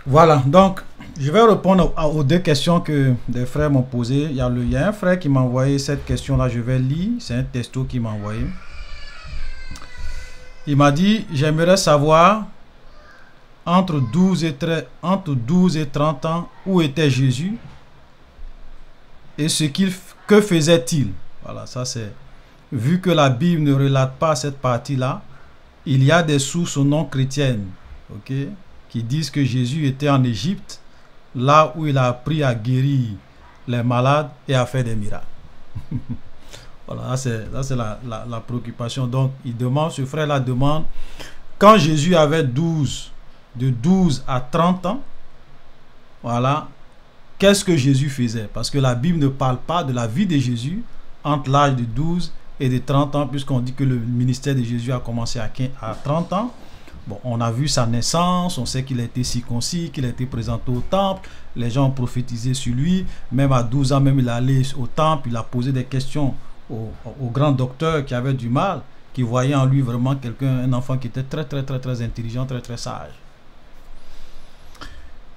Voilà, donc je vais répondre aux deux questions que des frères m'ont posées. Il y a un frère qui m'a envoyé cette question-là, je vais lire. C'est un texto qui m'a envoyé. Il m'a dit, j'aimerais savoir entre 12 et 30 ans où était Jésus et que faisait-il. Voilà, ça c'est... Vu que la Bible ne relate pas cette partie-là, il y a des sources non chrétiennes, ok, qui disent que Jésus était en Égypte, là où il a appris à guérir les malades et à faire des miracles. Voilà, ça c'est la préoccupation. Donc, ce frère-là demande, quand Jésus avait de 12 à 30 ans, voilà, qu'est-ce que Jésus faisait? Parce que la Bible ne parle pas de la vie de Jésus entre l'âge de 12 et de 30 ans, puisqu'on dit que le ministère de Jésus a commencé à 30 ans. Bon, on a vu sa naissance, on sait qu'il a été circoncis, qu'il a été présenté au temple, les gens ont prophétisé sur lui, même à 12 ans, même il est allé au temple, il a posé des questions au grand docteur qui avait du mal, qui voyait en lui vraiment un enfant qui était très intelligent, très sage.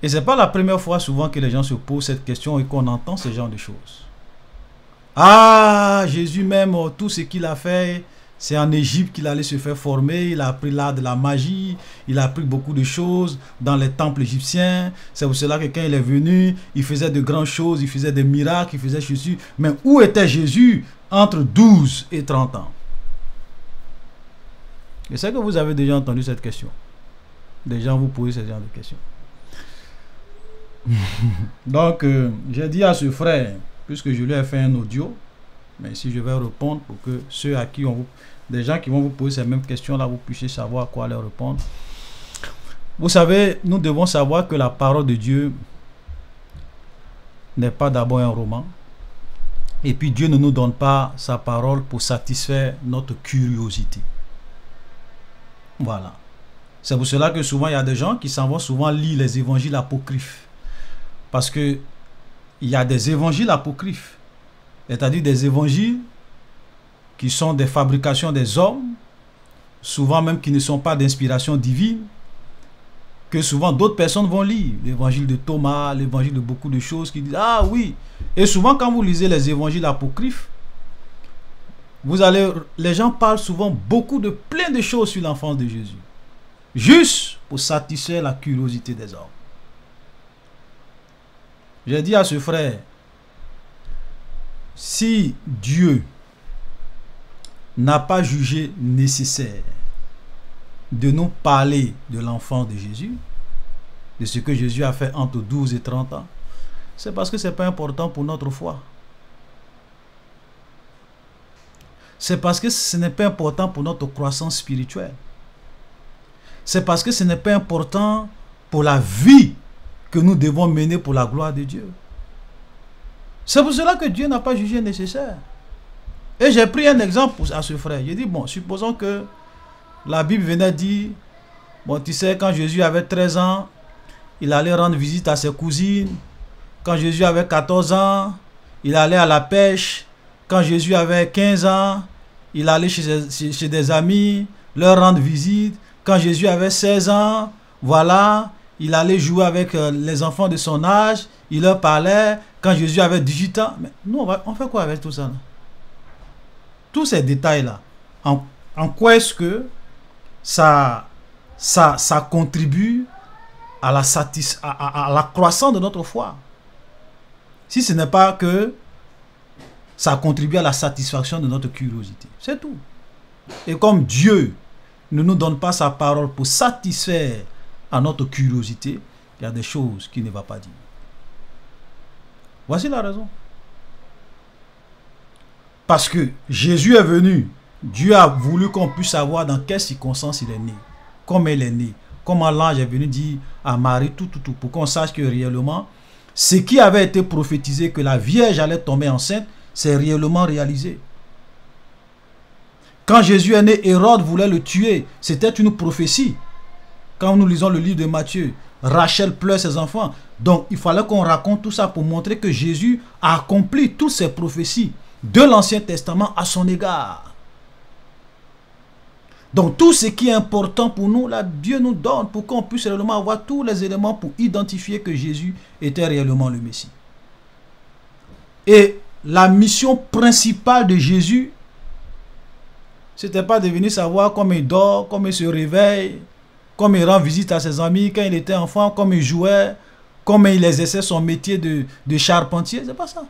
Et c'est pas la première fois souvent que les gens se posent cette question et qu'on entend ce genre de choses. Ah, Jésus même, tout ce qu'il a fait, c'est en Égypte qu'il allait se faire former, il a appris l'art de la magie, il a appris beaucoup de choses dans les temples égyptiens. C'est pour cela que quand il est venu, il faisait de grandes choses, il faisait des miracles, il faisait Jésus. Mais où était Jésus entre 12 et 30 ans? Je sais que vous avez déjà entendu cette question. Des gens vous posent ce genre de questions. Donc, j'ai dit à ce frère, puisque je lui ai fait un audio, mais si je vais répondre pour que ceux à qui des gens qui vont vous poser ces mêmes questions-là, vous puissiez savoir quoi leur répondre. Vous savez, nous devons savoir que la parole de Dieu n'est pas d'abord un roman. Et puis Dieu ne nous donne pas sa parole pour satisfaire notre curiosité. Voilà. C'est pour cela que souvent il y a des gens qui s'en vont souvent lire les évangiles apocryphes. Parce que il y a des évangiles apocryphes, c'est-à-dire des évangiles qui sont des fabrications des hommes, souvent même qui ne sont pas d'inspiration divine, que souvent d'autres personnes vont lire. L'évangile de Thomas, l'évangile de beaucoup de choses qui disent, ah oui. Et souvent quand vous lisez les évangiles apocryphes, les gens parlent souvent plein de choses sur l'enfance de Jésus. Juste pour satisfaire la curiosité des hommes. J'ai dit à ce frère, si Dieu n'a pas jugé nécessaire de nous parler de l'enfant de Jésus, de ce que Jésus a fait entre 12 et 30 ans, c'est parce que ce n'est pas important pour notre foi. C'est parce que ce n'est pas important pour notre croissance spirituelle. C'est parce que ce n'est pas important pour la vie que nous devons mener pour la gloire de Dieu. C'est pour cela que Dieu n'a pas jugé nécessaire. Et j'ai pris un exemple à ce frère. J'ai dit, bon, supposons que la Bible venait dire, bon, tu sais, quand Jésus avait 13 ans, il allait rendre visite à ses cousines. Quand Jésus avait 14 ans, il allait à la pêche. Quand Jésus avait 15 ans, il allait chez des amis, leur rendre visite. Quand Jésus avait 16 ans, voilà, il allait jouer avec les enfants de son âge, il leur parlait. Quand Jésus avait 18 ans, mais nous, on fait quoi avec tout ça là? Tous ces détails-là, en quoi est-ce que ça contribue à la croissance de notre foi? Si ce n'est pas que ça contribue à la satisfaction de notre curiosité. C'est tout. Et comme Dieu ne nous donne pas sa parole pour satisfaire à notre curiosité, il y a des choses qu'il ne va pas dire. Voici la raison. Parce que Jésus est venu, Dieu a voulu qu'on puisse savoir dans quelles circonstances il est né, comment il est né, comment l'ange est venu dire à Marie tout, pour qu'on sache que réellement, ce qui avait été prophétisé, que la Vierge allait tomber enceinte, c'est réellement réalisé. Quand Jésus est né, Hérode voulait le tuer. C'était une prophétie. Quand nous lisons le livre de Matthieu, Rachel pleure ses enfants. Donc, il fallait qu'on raconte tout ça pour montrer que Jésus a accompli toutes ces prophéties de l'Ancien Testament à son égard. Donc tout ce qui est important pour nous, là, Dieu nous donne pour qu'on puisse réellement avoir tous les éléments pour identifier que Jésus était réellement le Messie. Et la mission principale de Jésus, c'était pas de venir savoir comment il dort, comment il se réveille, comment il rend visite à ses amis quand il était enfant, comment il jouait, comment il exerçait son métier de charpentier. C'est pas ça.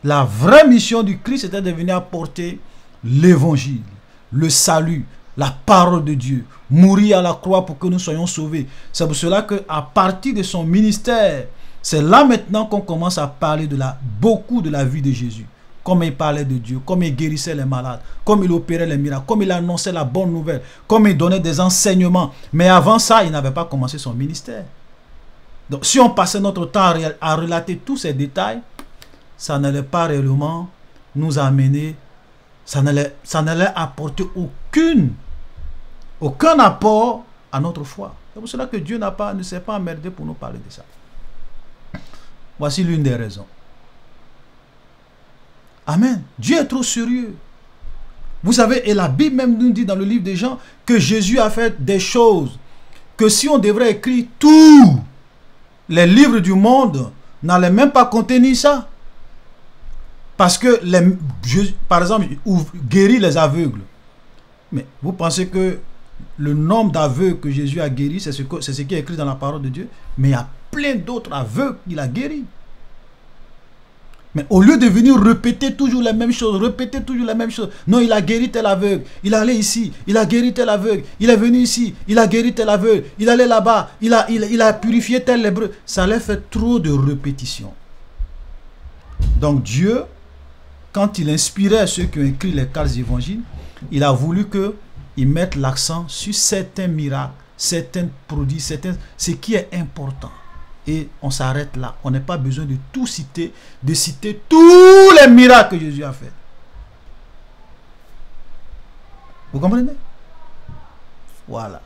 La vraie mission du Christ, c'était de venir apporter l'évangile, le salut, la parole de Dieu, mourir à la croix pour que nous soyons sauvés. C'est pour cela qu'à partir de son ministère, c'est là maintenant qu'on commence à parler beaucoup de la vie de Jésus. Comme il parlait de Dieu, comme il guérissait les malades, comme il opérait les miracles, comme il annonçait la bonne nouvelle, comme il donnait des enseignements. Mais avant ça, il n'avait pas commencé son ministère. Donc si on passait notre temps à relater tous ces détails, ça n'allait pas réellement nous amener, ça n'allait apporter aucun apport à notre foi. C'est pour cela que Dieu ne s'est pas emmerdé pour nous parler de ça. Voici l'une des raisons. Amen. Dieu est trop sérieux. Vous savez, et la Bible même nous dit dans le livre des Jean que Jésus a fait des choses que si on devrait écrire tous les livres du monde, n'allaient même pas contenir ça. Parce que, par exemple, guérir les aveugles. Mais vous pensez que le nombre d'aveugles que Jésus a guéri, c'est ce qui est écrit dans la parole de Dieu? Mais il y a plein d'autres aveugles qu'il a guéris. Mais au lieu de venir répéter toujours les mêmes choses, non, il a guéri tel aveugle, il est allé ici, il a guéri tel aveugle, il est venu ici, il a guéri tel aveugle, il est allé là-bas, il a purifié tel lépreux. Ça leur fait trop de répétitions. Donc Dieu, quand il inspirait ceux qui ont écrit les 4 évangiles, il a voulu qu'ils mettent l'accent sur certains miracles, certains produits, ce qui est important. Et on s'arrête là. On n'a pas besoin de tout citer, de citer tous les miracles que Jésus a fait. Vous comprenez? Voilà.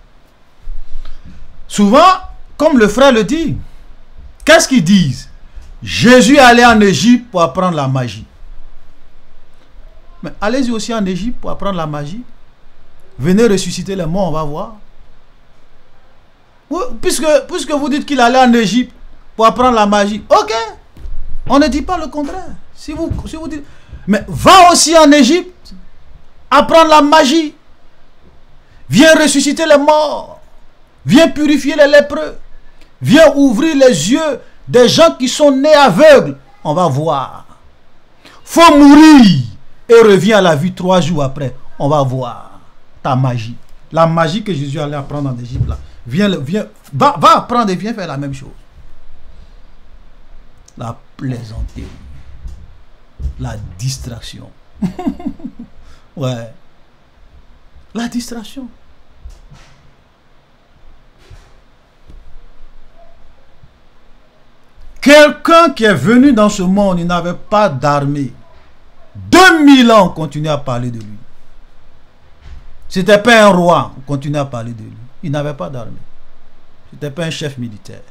Souvent, comme le frère le dit, qu'est-ce qu'ils disent? Jésus allait en Égypte pour apprendre la magie. Mais allez-y aussi en Égypte pour apprendre la magie. Venez ressusciter les morts, on va voir. Puisque vous dites qu'il allait en Égypte pour apprendre la magie, ok, on ne dit pas le contraire. Si vous dites, mais va aussi en Égypte apprendre la magie, viens ressusciter les morts, viens purifier les lépreux, viens ouvrir les yeux des gens qui sont nés aveugles, on va voir. Faut mourir et reviens à la vie 3 jours après, on va voir ta magie, la magie que Jésus allait apprendre en Égypte là. Va apprendre et viens faire la même chose. La plaisanterie. La distraction. Ouais. La distraction. Quelqu'un qui est venu dans ce monde, il n'avait pas d'armée. 2000 ans, on continue à parler de lui. C'était pas un roi, on continue à parler de lui. Il n'avait pas d'armée. C'était pas un chef militaire.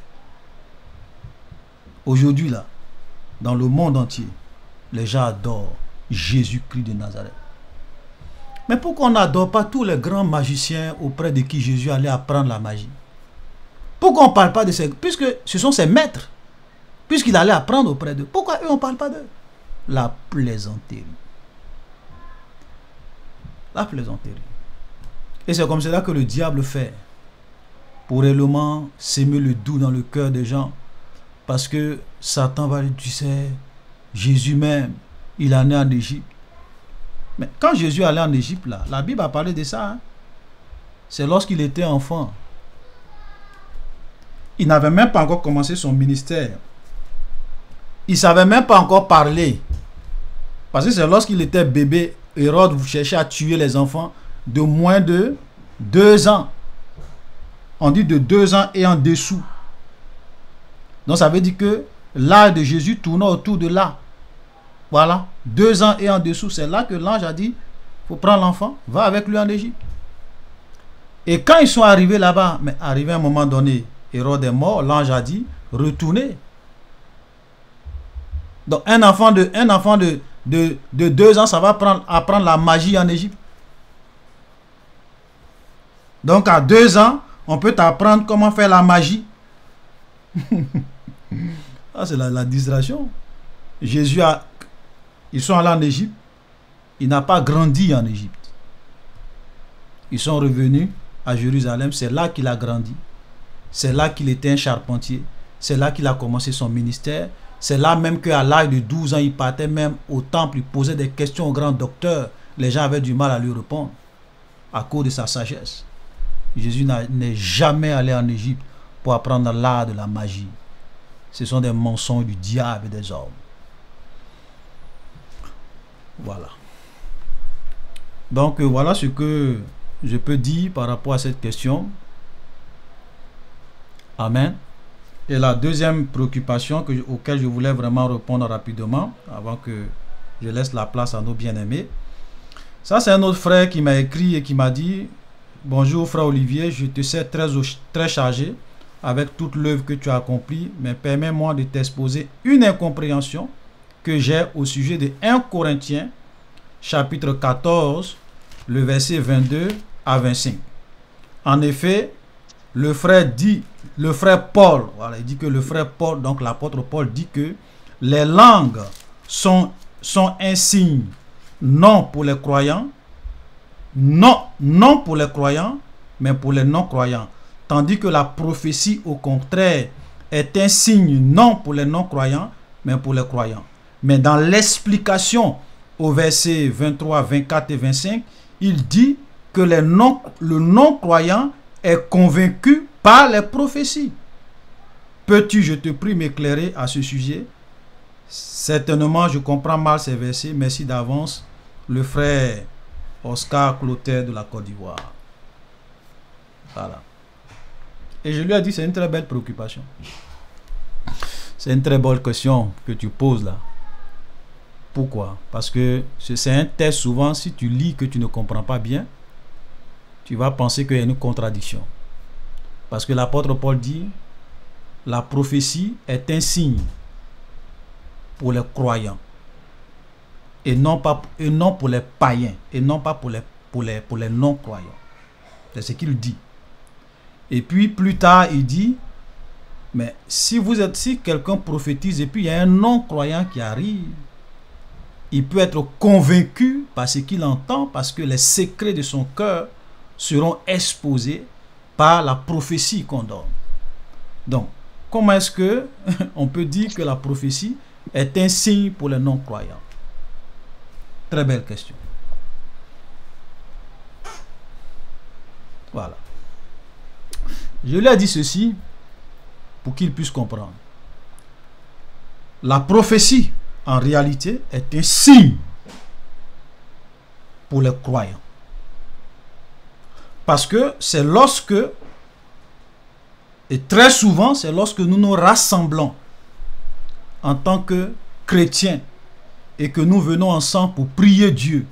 Aujourd'hui, là, dans le monde entier, les gens adorent Jésus-Christ de Nazareth. Mais pourquoi on n'adore pas tous les grands magiciens auprès de qui Jésus allait apprendre la magie? Pourquoi on ne parle pas de ces... Puisque ce sont ses maîtres. Puisqu'il allait apprendre auprès d'eux. Pourquoi eux, on ne parle pas d'eux? La plaisanterie. La plaisanterie. Et c'est comme cela que le diable fait. Pour réellement s'aimer le doux dans le cœur des gens. Parce que Satan va dire, tu sais, Jésus même, il est né en Égypte. Mais quand Jésus allait en Égypte, là, la Bible a parlé de ça. Hein? C'est lorsqu'il était enfant. Il n'avait même pas encore commencé son ministère. Il ne savait même pas encore parler. Parce que c'est lorsqu'il était bébé, Hérode cherchait à tuer les enfants de moins de 2 ans. On dit de 2 ans et en dessous. Donc ça veut dire que l'âge de Jésus tournait autour de là. Voilà. 2 ans et en dessous. C'est là que l'ange a dit, il faut prendre l'enfant, va avec lui en Égypte. Et quand ils sont arrivés là-bas, mais arrivé à un moment donné, Hérode est mort, l'ange a dit, retournez. Donc un enfant de 2 ans, ça va apprendre la magie en Égypte. Donc à 2 ans, on peut t'apprendre comment faire la magie. Ah, c'est la distraction. Jésus ils sont allés en Égypte. Il n'a pas grandi en Égypte. Ils sont revenus à Jérusalem. C'est là qu'il a grandi. C'est là qu'il était un charpentier. C'est là qu'il a commencé son ministère. C'est là même qu'à l'âge de 12 ans, il partait même au temple. Il posait des questions aux grands docteurs. Les gens avaient du mal à lui répondre à cause de sa sagesse. Jésus n'est jamais allé en Égypte pour apprendre l'art de la magie. Ce sont des mensonges du diable et des hommes. Voilà. Donc voilà ce que je peux dire par rapport à cette question. Amen. Et la deuxième préoccupation auquel je voulais vraiment répondre rapidement, avant que je laisse la place à nos bien-aimés. Ça, c'est un autre frère qui m'a écrit et qui m'a dit: bonjour frère Olivier, je te sais très chargé avec toute l'œuvre que tu as accomplie, mais permets-moi de t'exposer une incompréhension que j'ai au sujet de 1 Corinthiens, chapitre 14, le verset 22 à 25. En effet, le frère Paul, voilà, il dit que le frère Paul, donc l'apôtre Paul dit que les langues sont un signe non pour les croyants, non pour les croyants, mais pour les non-croyants. Tandis que la prophétie, au contraire, est un signe non pour les non-croyants, mais pour les croyants. Mais dans l'explication au verset 23, 24 et 25, il dit que le non-croyant est convaincu par les prophéties. Peux-tu, je te prie, m'éclairer à ce sujet? Certainement, je comprends mal ces versets. Merci d'avance, le frère Oscar Clotaire de la Côte d'Ivoire. Voilà. Et je lui ai dit, c'est une très belle préoccupation. C'est une très bonne question que tu poses là. Pourquoi? Parce que c'est un test. Souvent, si tu lis que tu ne comprends pas bien, tu vas penser qu'il y a une contradiction. Parce que l'apôtre Paul dit, la prophétie est un signe pour les croyants et non pour les païens, et non pas pour les non-croyants. C'est ce qu'il dit. Et puis plus tard, il dit, mais si quelqu'un prophétise et puis il y a un non-croyant qui arrive, il peut être convaincu par ce qu'il entend, parce que les secrets de son cœur seront exposés par la prophétie qu'on donne. Donc, comment est-ce que on peut dire que la prophétie est un signe pour les non-croyants? Très belle question. Voilà. Je lui ai dit ceci pour qu'il puisse comprendre. La prophétie, en réalité, est un signe pour les croyants. Parce que c'est lorsque, et très souvent, c'est lorsque nous nous rassemblons en tant que chrétiens et que nous venons ensemble pour prier Dieu,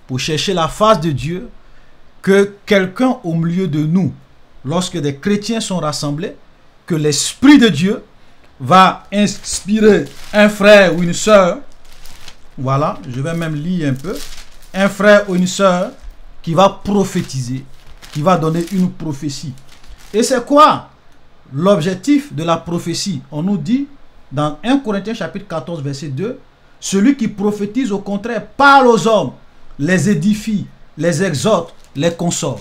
pour chercher la face de Dieu, que quelqu'un au milieu de nous, lorsque des chrétiens sont rassemblés, que l'Esprit de Dieu va inspirer un frère ou une sœur. Voilà, je vais même lire un peu. Un frère ou une sœur qui va prophétiser, qui va donner une prophétie. Et c'est quoi l'objectif de la prophétie? On nous dit dans 1 Corinthiens chapitre 14 verset 2, celui qui prophétise au contraire parle aux hommes, les édifie, les exhorte, les console.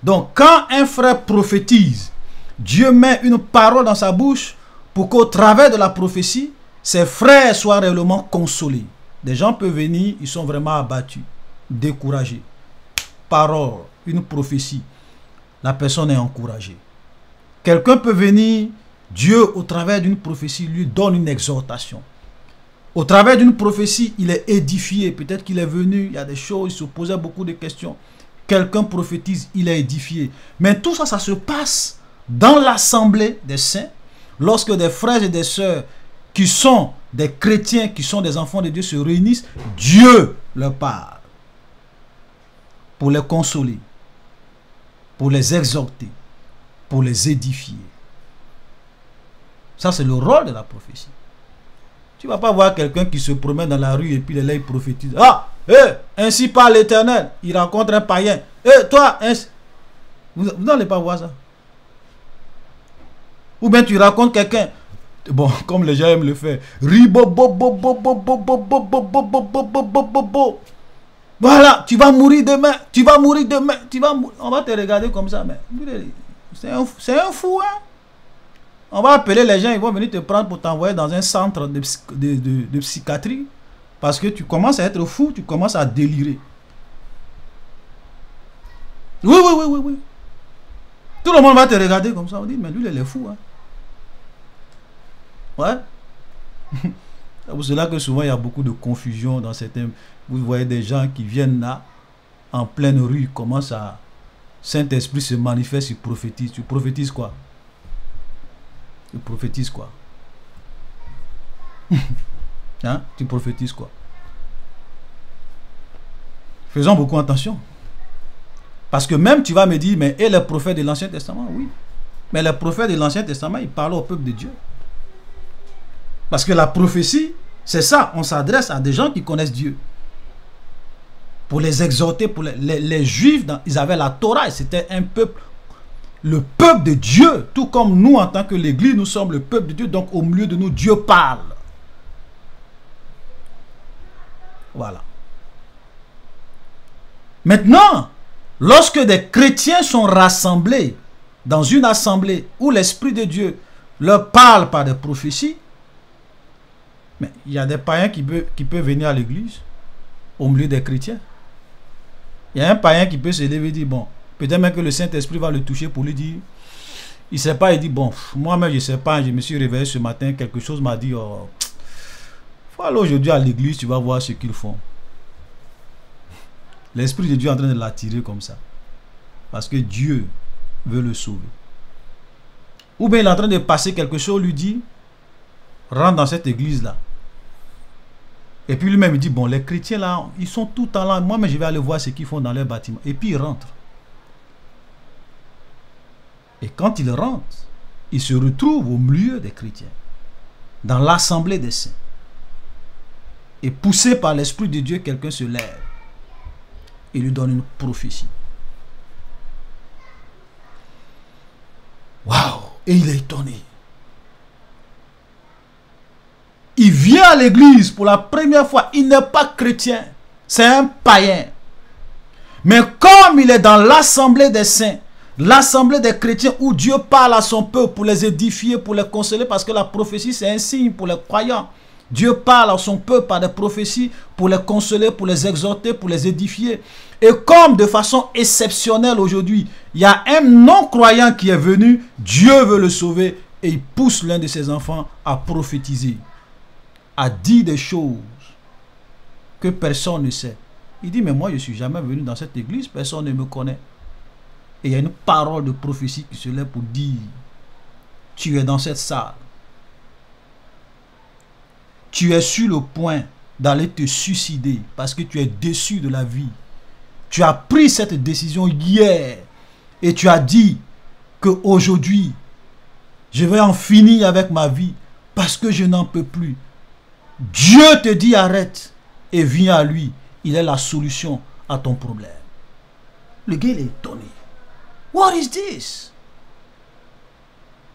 Donc quand un frère prophétise, Dieu met une parole dans sa bouche pour qu'au travers de la prophétie, ses frères soient réellement consolés. Des gens peuvent venir, ils sont vraiment abattus, découragés. Parole, une prophétie, la personne est encouragée. Quelqu'un peut venir, Dieu au travers d'une prophétie lui donne une exhortation. Au travers d'une prophétie, il est édifié. Peut-être qu'il est venu, il y a des choses, il se posait beaucoup de questions. Quelqu'un prophétise, il est édifié. Mais tout ça, ça se passe dans l'assemblée des saints, lorsque des frères et des sœurs qui sont des chrétiens, qui sont des enfants de Dieu se réunissent, Dieu leur parle pour les consoler, pour les exhorter, pour les édifier. Ça, c'est le rôle de la prophétie. Tu ne vas pas voir quelqu'un qui se promène dans la rue et puis il prophétise. Ah, ainsi parle l'Éternel. Il rencontre un païen. Toi, ainsi. Vous n'allez pas voir ça. Ou bien tu racontes quelqu'un, bon, comme les gens aiment le faire, voilà, tu vas mourir demain, on va te regarder comme ça, mais c'est un fou, hein. On va appeler les gens, ils vont venir te prendre pour t'envoyer dans un centre de psychiatrie, parce que tu commences à être fou, tu commences à délirer. Oui. Tout le monde va te regarder comme ça, on dit, mais lui, il est fou, hein. Ouais. C'est pour cela que souvent, il y a beaucoup de confusion dans certains... Vous voyez des gens qui viennent là, en pleine rue, commencent à... Saint-Esprit se manifeste, il prophétise. Tu prophétises quoi? Tu prophétises quoi? Hein? Tu prophétises quoi? Faisons beaucoup attention. Parce que même tu vas me dire, mais et les prophètes de l'Ancien Testament? Oui. Mais les prophètes de l'Ancien Testament, ils parlent au peuple de Dieu. Parce que la prophétie, c'est ça. On s'adresse à des gens qui connaissent Dieu. Pour les exhorter, pour les Juifs, ils avaient la Torah et c'était un peuple, le peuple de Dieu. Tout comme nous, en tant que l'Église, nous sommes le peuple de Dieu. Donc au milieu de nous, Dieu parle. Voilà. Maintenant, lorsque des chrétiens sont rassemblés dans une assemblée où l'Esprit de Dieu leur parle par des prophéties, mais il y a des païens qui peuvent venir à l'église au milieu des chrétiens. Il y a un païen qui peut se lever et dire, bon, peut-être même que le Saint-Esprit va le toucher pour lui dire, il ne sait pas, il dit, bon, moi-même je ne sais pas, je me suis réveillé ce matin, quelque chose m'a dit, oh, faut aller aujourd'hui à l'église, tu vas voir ce qu'ils font. L'Esprit de Dieu est en train de l'attirer comme ça. Parce que Dieu veut le sauver. Ou bien il est en train de passer quelque chose, lui dit, rentre dans cette église-là. Et puis lui-même, il dit, bon, les chrétiens là, ils sont tout le temps là. Moi, mais je vais aller voir ce qu'ils font dans leur bâtiment. Et puis il rentre. Et quand il rentre, il se retrouve au milieu des chrétiens. Dans l'assemblée des saints. Et poussé par l'Esprit de Dieu, quelqu'un se lève. Et lui donne une prophétie. Waouh! Et il est étonné. Il vient à l'église pour la première fois. Il n'est pas chrétien. C'est un païen. Mais comme il est dans l'assemblée des saints, l'assemblée des chrétiens où Dieu parle à son peuple pour les édifier, pour les consoler, parce que la prophétie c'est un signe pour les croyants. Dieu parle à son peuple par des prophéties pour les consoler, pour les exhorter, pour les édifier. Et comme de façon exceptionnelle aujourd'hui, il y a un non-croyant qui est venu, Dieu veut le sauver et il pousse l'un de ses enfants à prophétiser, à dire des choses que personne ne sait. Il dit, mais moi je ne suis jamais venu dans cette église, personne ne me connaît. Et il y a une parole de prophétie qui se lève pour dire, tu es dans cette salle. Tu es sur le point d'aller te suicider parce que tu es déçu de la vie. Tu as pris cette décision hier et tu as dit qu'aujourd'hui, je vais en finir avec ma vie parce que je n'en peux plus. Dieu te dit arrête et viens à lui. Il est la solution à ton problème. Le gars il est étonné. What is this?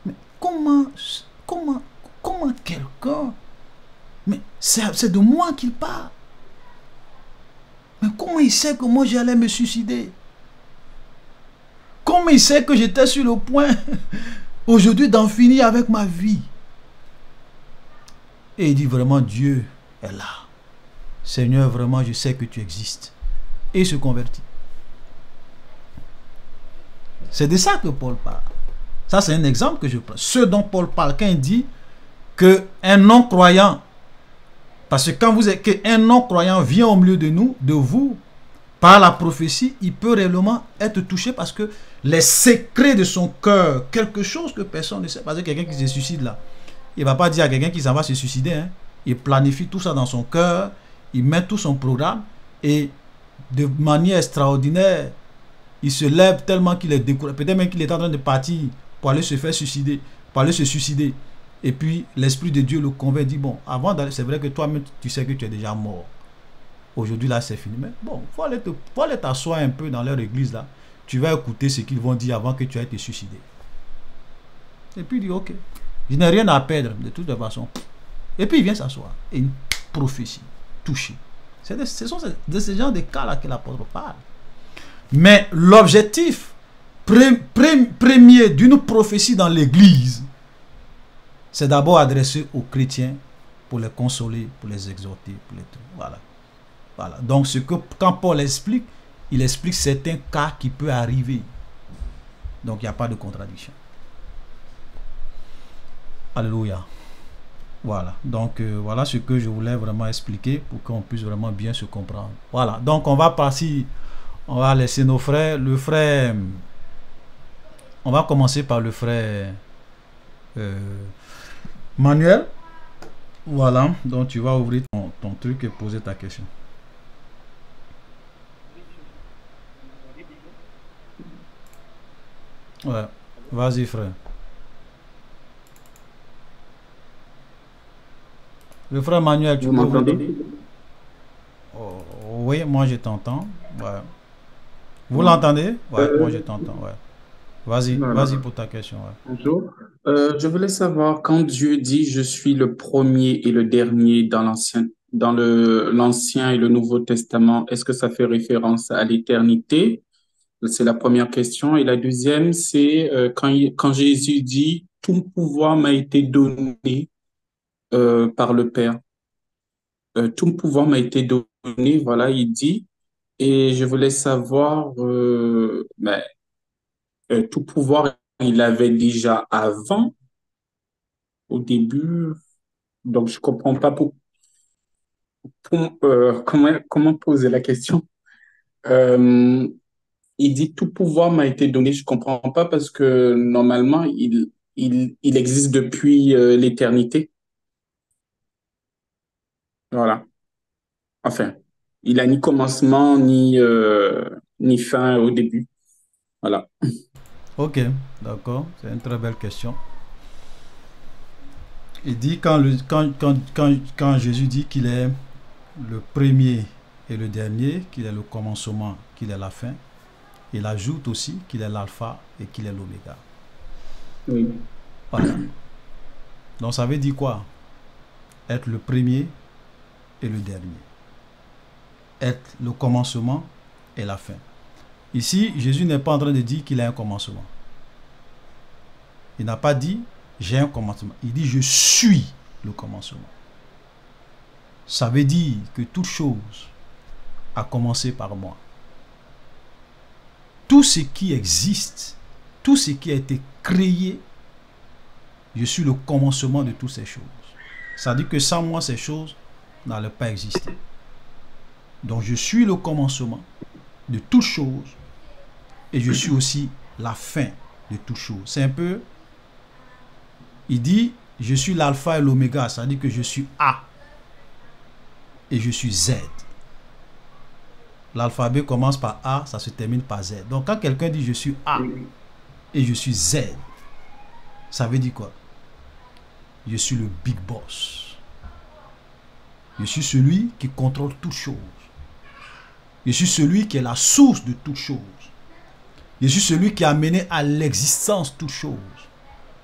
Mais comment quelqu'un... Mais c'est de moi qu'il parle. Mais comment il sait que moi j'allais me suicider? Comment il sait que j'étais sur le point aujourd'hui d'en finir avec ma vie? Et il dit vraiment, Dieu est là. Seigneur, vraiment, je sais que tu existes. Et il se convertit. C'est de ça que Paul parle. Ça, c'est un exemple que je prends. Ce dont Paul parle, quand il dit qu'un non-croyant, parce que quand un non-croyant vient au milieu de nous, de vous, par la prophétie, il peut réellement être touché parce que les secrets de son cœur, quelque chose que personne ne sait, parce que quelqu'un qui se suicide là, il ne va pas dire à quelqu'un qui s'en va se suicider, hein. Il planifie tout ça dans son cœur, il met tout son programme et de manière extraordinaire, il se lève tellement qu'il est découragé. Peut-être même qu'il est en train de partir pour aller se faire suicider, pour aller se suicider. Et puis l'Esprit de Dieu le convainc, dit bon, avant d'aller, c'est vrai que toi-même tu sais que tu es déjà mort. Aujourd'hui là c'est fini. Mais bon, faut aller t'asseoir un peu dans leur église là. tu vas écouter ce qu'ils vont dire avant que tu ailles te suicider. Et puis il dit, ok, je n'ai rien à perdre de toute façon. Et puis il vient s'asseoir. Et une prophétie touchée. Ce sont de ce genre de cas-là que l'apôtre parle. Mais l'objectif premier d'une prophétie dans l'église, c'est d'abord adressé aux chrétiens pour les consoler, pour les exhorter, pour les trucs. Voilà. Voilà. Donc quand Paul explique, il explique certains cas qui peuvent arriver. Donc il n'y a pas de contradiction. Alléluia. Voilà. Donc voilà ce que je voulais vraiment expliquer pour qu'on puisse vraiment bien se comprendre. Voilà. Donc on va passer, on va laisser nos frères. Le frère, on va commencer par le frère Manuel. Voilà. Donc tu vas ouvrir ton truc et poser ta question. Ouais. Vas-y frère. Le frère Manuel, tu Vous m'entendez? Oh, oui, moi je t'entends. Ouais. Vous l'entendez? Ouais, moi je t'entends. Ouais. Vas-y, Voilà. vas-y pour ta question. Ouais. Bonjour. Je voulais savoir, quand Dieu dit je suis le premier et le dernier dans l'Ancien et le Nouveau Testament, est-ce que ça fait référence à l'éternité? C'est la première question. Et la deuxième, c'est quand Jésus dit tout pouvoir m'a été donné par le Père. Tout pouvoir m'a été donné, voilà, il dit. Et je voulais savoir, tout pouvoir, il avait déjà avant, au début. Donc, je comprends pas comment poser la question. Euh, il dit tout pouvoir m'a été donné. Je comprends pas parce que normalement, il existe depuis l'éternité. Voilà. Enfin, il a ni commencement ni fin au début. Voilà. Ok, d'accord. C'est une très belle question. Il dit quand Jésus dit qu'il est le premier et le dernier, qu'il est le commencement, qu'il est la fin, il ajoute aussi qu'il est l'alpha et qu'il est l'oméga. Oui. Voilà. Donc ça veut dire quoi? Être le premier et le dernier. Être le commencement et la fin. Ici, Jésus n'est pas en train de dire qu'il a un commencement. Il n'a pas dit j'ai un commencement. Il dit je suis le commencement. Ça veut dire que toute chose a commencé par moi. Tout ce qui existe, tout ce qui a été créé, je suis le commencement de toutes ces choses. Ça veut dire que sans moi, ces choses n'allaient pas exister. Donc je suis le commencement de toutes choses et je suis aussi la fin de toutes choses. C'est un peu, il dit, je suis l'alpha et l'oméga, ça veut dire que je suis A et je suis Z. L'alphabet commence par A, ça se termine par Z. Donc quand quelqu'un dit je suis A et je suis Z, ça veut dire quoi? Je suis le big boss. Je suis celui qui contrôle toutes choses. Je suis celui qui est la source de toutes choses. Je suis celui qui a mené à l'existence toutes choses.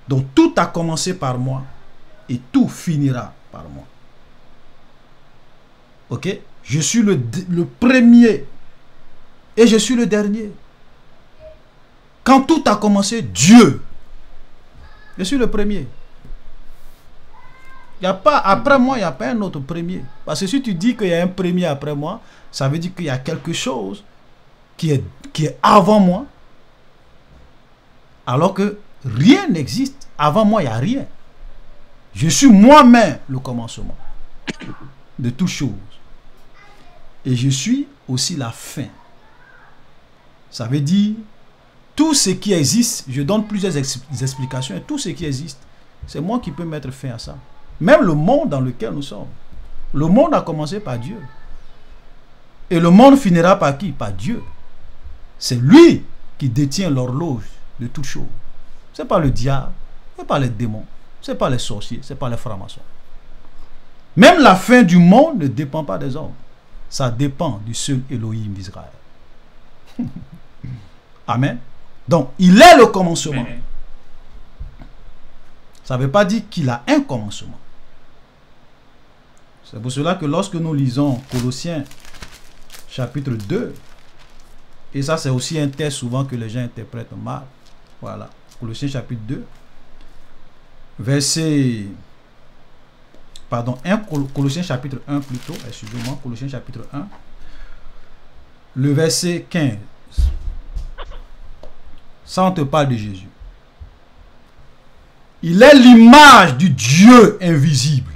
Donc tout a commencé par moi et tout finira par moi. Ok? Je suis le premier et je suis le dernier. Quand tout a commencé, Dieu. Je suis le premier. Il y a pas, après moi, il n'y a pas un autre premier. Parce que si tu dis qu'il y a un premier après moi, ça veut dire qu'il y a quelque chose qui est avant moi. Alors que rien n'existe. Avant moi, il n'y a rien. Je suis moi-même le commencement de toutes choses. Et je suis aussi la fin. Ça veut dire, tout ce qui existe, je donne plusieurs explications, et tout ce qui existe, c'est moi qui peux mettre fin à ça. Même le monde dans lequel nous sommes. Le monde a commencé par Dieu. Et le monde finira par qui? Par Dieu. C'est lui qui détient l'horloge de toutes choses. Ce n'est pas le diable, ce n'est pas les démons, ce n'est pas les sorciers, ce n'est pas les francs-maçons. Même la fin du monde ne dépend pas des hommes. Ça dépend du seul Elohim d'Israël. Amen. Donc, il est le commencement. Amen. Ça ne veut pas dire qu'il a un commencement. C'est pour cela que lorsque nous lisons Colossiens chapitre 2, et ça c'est aussi un texte souvent que les gens interprètent mal. Voilà. Colossiens chapitre 2, verset... Pardon, Colossiens chapitre 1 plutôt, excusez-moi, Colossiens chapitre 1, le verset 15. Ça, on te parle de Jésus. Il est l'image du Dieu invisible.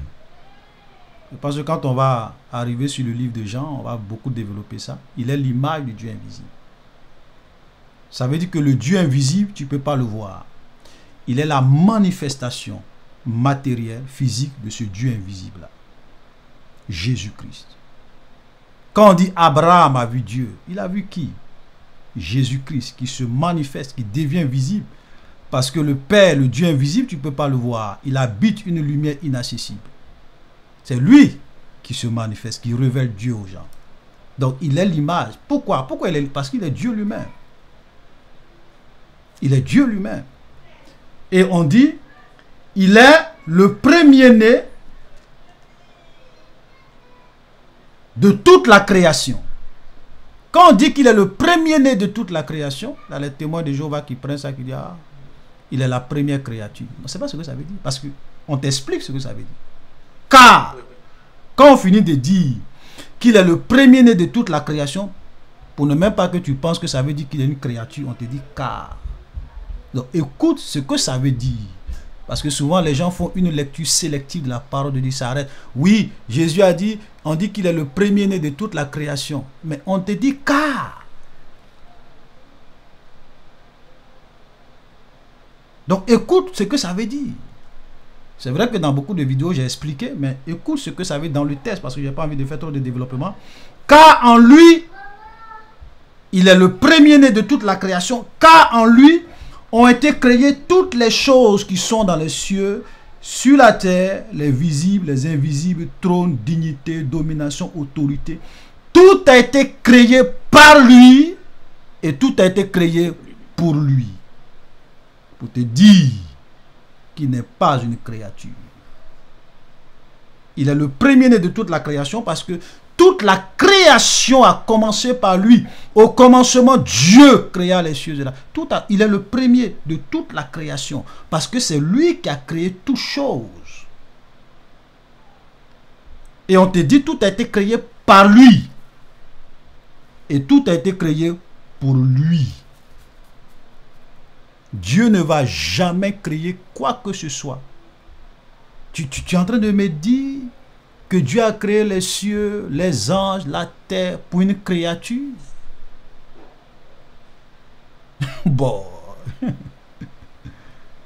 Parce que quand on va arriver sur le livre de Jean, on va beaucoup développer ça. Il est l'image du Dieu invisible. Ça veut dire que le Dieu invisible, tu ne peux pas le voir. Il est la manifestation matérielle, physique de ce Dieu invisible-là. Jésus-Christ. Quand on dit Abraham a vu Dieu, il a vu qui? Jésus-Christ, qui se manifeste, qui devient visible. Parce que le Père, le Dieu invisible, tu ne peux pas le voir. Il habite une lumière inaccessible. C'est lui qui se manifeste, qui révèle Dieu aux gens. Donc il est l'image. Pourquoi? Pourquoi il est? Parce qu'il est Dieu lui-même. Il est Dieu lui-même. Et on dit, il est le premier-né de toute la création. Quand on dit qu'il est le premier-né de toute la création, là les témoins de Jéhovah qui prennent ça, qui disent, ah, il est la première créature. On ne sait pas ce que ça veut dire, parce qu'on t'explique ce que ça veut dire. Car, quand on finit de dire qu'il est le premier-né de toute la création, pour ne même pas que tu penses que ça veut dire qu'il est une créature, on te dit car. Donc écoute ce que ça veut dire. Parce que souvent les gens font une lecture sélective de la parole de Dieu, ça arrête. Oui, Jésus a dit, on dit qu'il est le premier-né de toute la création. Mais on te dit car. Donc écoute ce que ça veut dire. C'est vrai que dans beaucoup de vidéos j'ai expliqué, mais écoute ce que ça veut dire dans le texte, parce que je n'ai pas envie de faire trop de développement. Car en lui, il est le premier-né de toute la création, car en lui ont été créées toutes les choses qui sont dans les cieux, sur la terre, les visibles, les invisibles, trône, dignité, domination, autorité. Tout a été créé par lui et tout a été créé pour lui. Pour te dire qu'il n'est pas une créature. Il est le premier-né de toute la création parce que toute la création a commencé par lui. Au commencement, Dieu créa les cieux et la terre. Il est le premier de toute la création parce que c'est lui qui a créé toutes choses. Et on te dit tout a été créé par lui. Et tout a été créé pour lui. Dieu ne va jamais créer quoi que ce soit. Tu es en train de me dire que Dieu a créé les cieux, les anges, la terre pour une créature? Bon.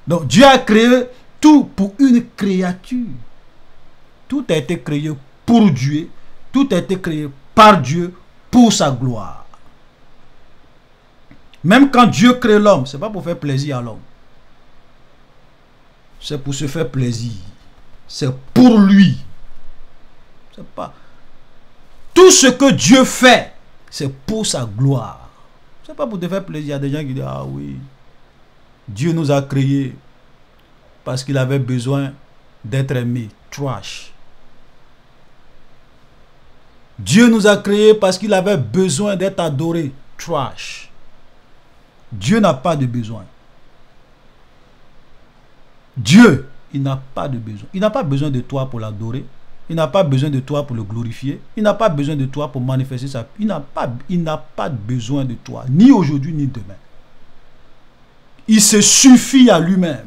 Donc Dieu a créé tout pour une créature. Tout a été créé pour Dieu. Tout a été créé par Dieu pour sa gloire. Même quand Dieu crée l'homme, ce n'est pas pour faire plaisir à l'homme. C'est pour se faire plaisir. C'est pour lui. C'est pas. Tout ce que Dieu fait, c'est pour sa gloire. C'est pas pour te faire plaisir. Il y a des gens qui disent, ah oui, Dieu nous a créés parce qu'il avait besoin d'être aimé. Trash. Dieu nous a créés parce qu'il avait besoin d'être adoré. Trash. Dieu n'a pas de besoin. Dieu, il n'a pas de besoin. Il n'a pas besoin de toi pour l'adorer. Il n'a pas besoin de toi pour le glorifier. Il n'a pas besoin de toi pour manifester sa... Il n'a pas besoin de toi, ni aujourd'hui ni demain. Il se suffit à lui-même.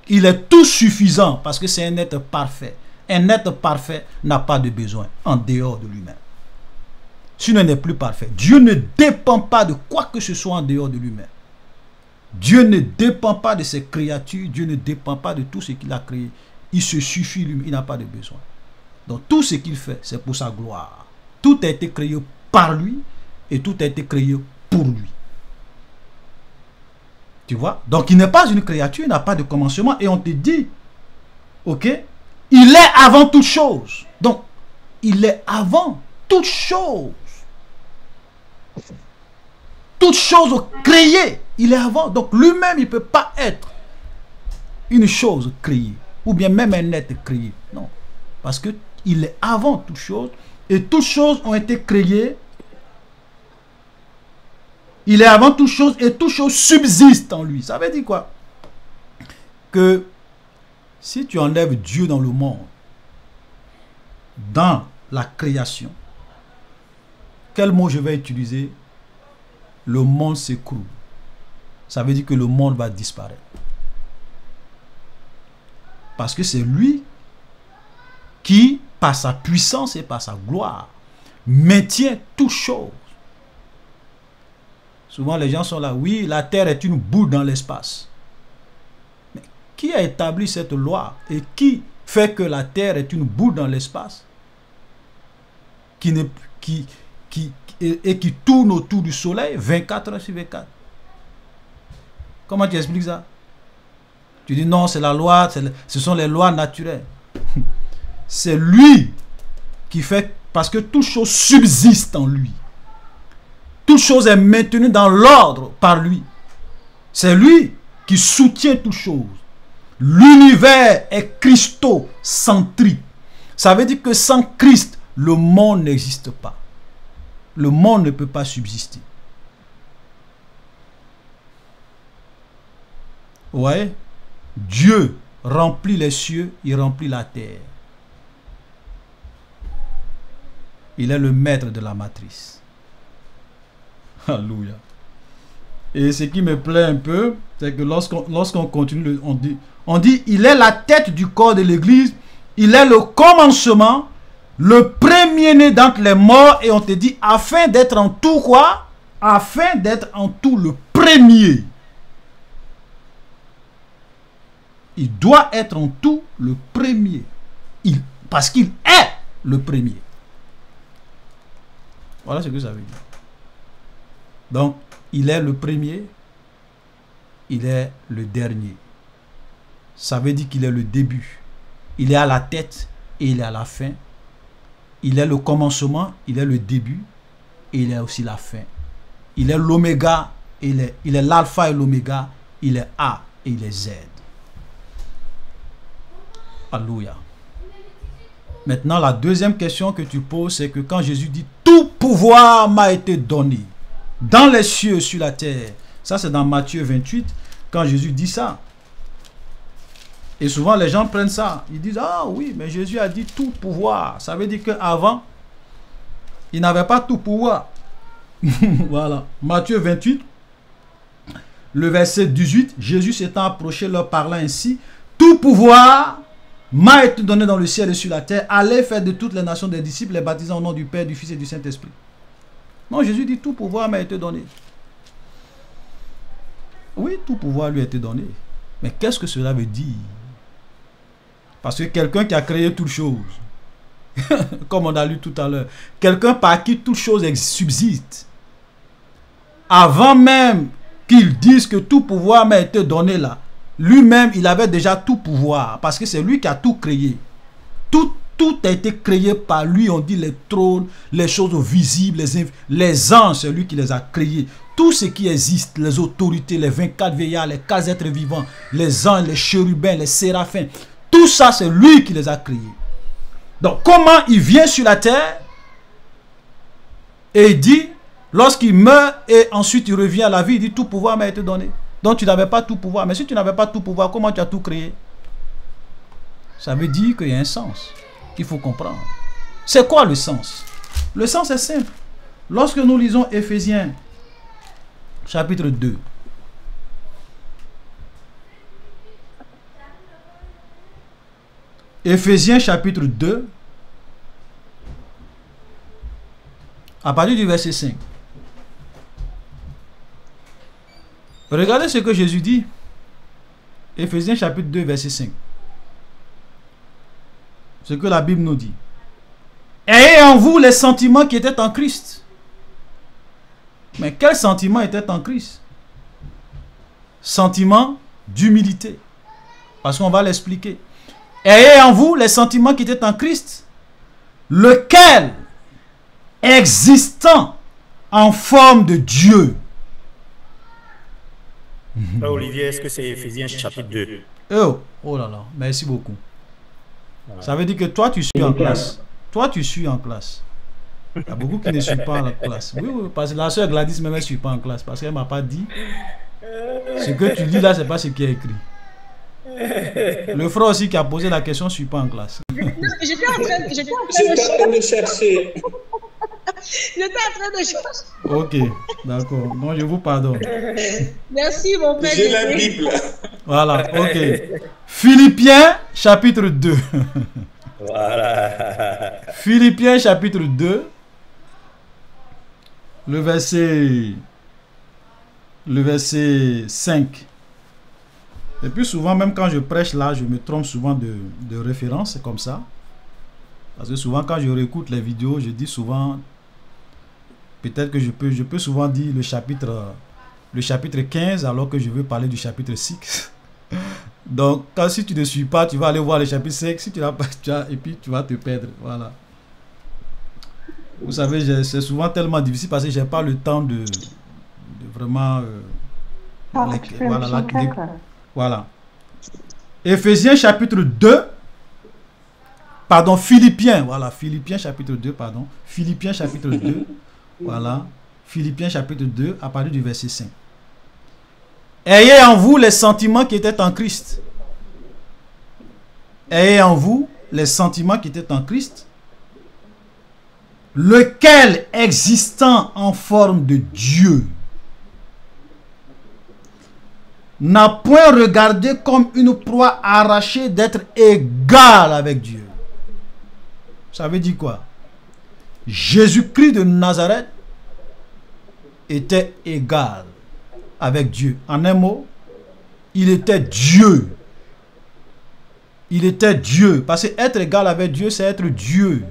Il est tout suffisant parce que c'est un être parfait. Un être parfait n'a pas de besoin en dehors de lui-même. Sinon, il n'est plus parfait. Dieu ne dépend pas de quoi que ce soit en dehors de lui-même. Dieu ne dépend pas de ses créatures. Dieu ne dépend pas de tout ce qu'il a créé. Il se suffit lui-même. Il n'a pas de besoin. Donc, tout ce qu'il fait, c'est pour sa gloire. Tout a été créé par lui et tout a été créé pour lui. Tu vois? Donc, il n'est pas une créature. Il n'a pas de commencement. Et on te dit, ok, il est avant toute chose. Donc, il est avant toute chose. Tout toute chose créée, il est avant. Donc lui-même, il ne peut pas être une chose créée, ou bien même un être créé. Non, parce qu'il est avant toute chose, et toutes choses ont été créées. Il est avant toute chose, et toute chose subsiste en lui. Ça veut dire quoi? Que si tu enlèves Dieu dans le monde, dans la création, quel mot je vais utiliser? Le monde s'écroule. Ça veut dire que le monde va disparaître. Parce que c'est lui qui, par sa puissance et par sa gloire, maintient toutes choses. Souvent les gens sont là, oui, la terre est une boule dans l'espace. Mais qui a établi cette loi et qui fait que la terre est une boule dans l'espace et qui tourne autour du soleil 24 heures sur 24? Comment tu expliques ça? Tu dis non, c'est la loi, ce sont les lois naturelles. C'est lui qui fait, parce que toute chose subsiste en lui. Toute chose est maintenue dans l'ordre par lui. C'est lui qui soutient toute chose. L'univers est christocentrique. Ça veut dire que sans Christ, le monde n'existe pas. Le monde ne peut pas subsister. Ouais. Dieu remplit les cieux, il remplit la terre. Il est le maître de la matrice. Alléluia. Et ce qui me plaît un peu, c'est que lorsqu'on continue, on dit, il est la tête du corps de l'église, il est le commencement, le premier-né d'entre les morts, et on te dit, afin d'être en tout quoi? Afin d'être en tout le premier. Il doit être en tout le premier. Parce qu'il est le premier. Voilà ce que ça veut dire. Donc, il est le premier, il est le dernier. Ça veut dire qu'il est le début. Il est à la tête et il est à la fin. Il est le commencement, il est le début et il est aussi la fin. Il est l'oméga, il est l'alpha et l'oméga, il est A et il est Z. Alléluia. Maintenant, la deuxième question que tu poses, c'est que quand Jésus dit « Tout pouvoir m'a été donné dans les cieux, sur la terre », ça c'est dans Matthieu 28, quand Jésus dit ça. Et souvent les gens prennent ça, ils disent « Ah oui, mais Jésus a dit tout pouvoir ». Ça veut dire qu'avant, il n'avait pas tout pouvoir. Voilà. Matthieu 28, le verset 18, Jésus s'étant approché leur parlant ainsi, « Tout pouvoir m'a été donné dans le ciel et sur la terre. Allez faire de toutes les nations des disciples, les baptisant au nom du Père, du Fils et du Saint-Esprit. » Non, Jésus dit tout pouvoir m'a été donné. Oui, tout pouvoir lui a été donné. Mais qu'est-ce que cela veut dire? Parce que quelqu'un qui a créé toutes choses, comme on a lu tout à l'heure, quelqu'un par qui toute chose subsiste, avant même qu'il dise que tout pouvoir m'a été donné là, lui-même, il avait déjà tout pouvoir, parce que c'est lui qui a tout créé. Tout a été créé par lui, on dit les trônes, les choses visibles, les anges, c'est lui qui les a créés. Tout ce qui existe, les autorités, les 24 vieillards, les 4 êtres vivants, les anges, les chérubins, les séraphins, tout ça, c'est lui qui les a créés. Donc, comment il vient sur la terre et il dit, lorsqu'il meurt et ensuite il revient à la vie, il dit tout pouvoir m'a été donné. Donc tu n'avais pas tout pouvoir. Mais si tu n'avais pas tout pouvoir, comment tu as tout créé? Ça veut dire qu'il y a un sens qu'il faut comprendre. C'est quoi le sens? Le sens est simple. Lorsque nous lisons Éphésiens chapitre 2, Éphésiens chapitre 2, à partir du verset 5. Regardez ce que Jésus dit. Éphésiens chapitre 2, verset 5. Ce que la Bible nous dit. Ayez en vous les sentiments qui étaient en Christ. Mais quels sentiments étaient en Christ? Sentiments d'humilité. Parce qu'on va l'expliquer. Ayez en vous les sentiments qui étaient en Christ, lequel, existant en forme de Dieu, Frère Olivier, est-ce que c'est Éphésiens chapitre 2? Oh, oh là là, merci beaucoup. Ça veut dire que toi, tu suis en classe. Toi, tu suis en classe. Il y a beaucoup qui ne suivent pas en classe. Oui, oui, parce que la soeur Gladys même, elle ne suit pas en classe. Parce qu'elle ne m'a pas dit. Ce que tu dis là, ce n'est pas ce qui est écrit. Le frère aussi qui a posé la question ne suit pas en classe. J'étais en train de chercher. J'étais en train de chercher. Ok, d'accord. Donc, je vous pardonne. Merci, mon père. J'ai la Bible. Voilà, ok. Philippiens, chapitre 2. Voilà. Philippiens, chapitre 2. Le verset 5. Et puis souvent, même quand je prêche là, je me trompe souvent de référence, c'est comme ça. Parce que souvent, quand je réécoute les vidéos, je dis souvent, peut-être que je peux souvent dire le chapitre 15, alors que je veux parler du chapitre 6. Donc, si tu ne suis pas, tu vas aller voir le chapitre 5, si tu n'as pas, et puis tu vas te perdre. Voilà. Vous savez, c'est souvent tellement difficile parce que je n'ai pas le temps de vraiment... voilà. Éphésiens chapitre 2. Pardon, Philippiens. Voilà, Philippiens chapitre 2, pardon. Philippiens chapitre 2. Voilà. Philippiens chapitre 2, à partir du verset 5. Ayez en vous les sentiments qui étaient en Christ. Ayez en vous les sentiments qui étaient en Christ, lequel, existant en forme de Dieu, n'a point regardé comme une proie arrachée d'être égal avec Dieu. Ça veut dire quoi? Jésus-Christ de Nazareth était égal avec Dieu. En un mot, il était Dieu. Il était Dieu. Parce que être égal avec Dieu, c'est être Dieu.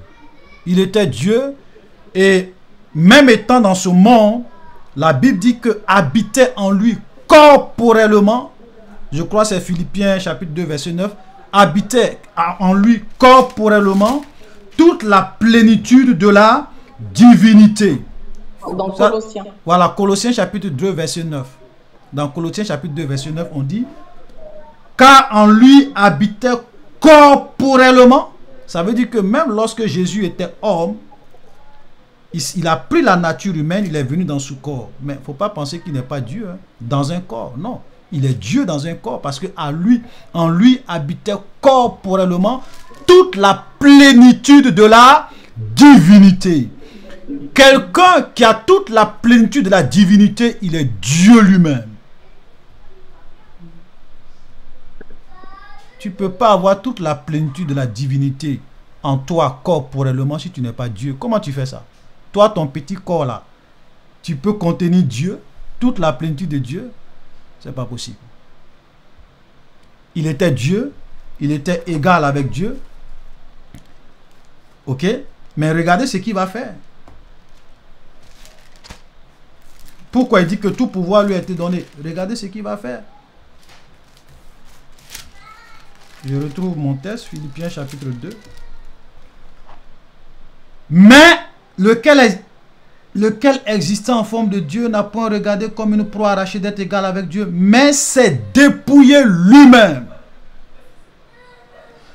Il était Dieu. Et même étant dans ce monde, la Bible dit que habitait en lui corporellement, je crois que c'est Philippiens chapitre 2 verset 9, habitait en lui corporellement toute la plénitude de la divinité. Dans Colossiens. Voilà, Colossiens chapitre 2 verset 9. Dans Colossiens chapitre 2 verset 9, on dit, car en lui habitait corporellement. Ça veut dire que même lorsque Jésus était homme, il a pris la nature humaine, il est venu dans ce corps. Mais il ne faut pas penser qu'il n'est pas Dieu dans un corps. Non, il est Dieu dans un corps parce que en lui habitait corporellement toute la plénitude de la divinité. Quelqu'un qui a toute la plénitude de la divinité, il est Dieu lui-même. Tu ne peux pas avoir toute la plénitude de la divinité en toi corporellement si tu n'es pas Dieu. Comment tu fais ça? Toi, ton petit corps là, tu peux contenir Dieu, toute la plénitude de Dieu? C'est pas possible. Il était Dieu, il était égal avec Dieu. Ok? Mais regardez ce qu'il va faire. Pourquoi il dit que tout pouvoir lui a été donné? Regardez ce qu'il va faire. Je retrouve mon texte, Philippiens chapitre 2. Mais lequel existant en forme de Dieu n'a point regardé comme une proie arrachée d'être égal avec Dieu, mais s'est dépouillé lui-même.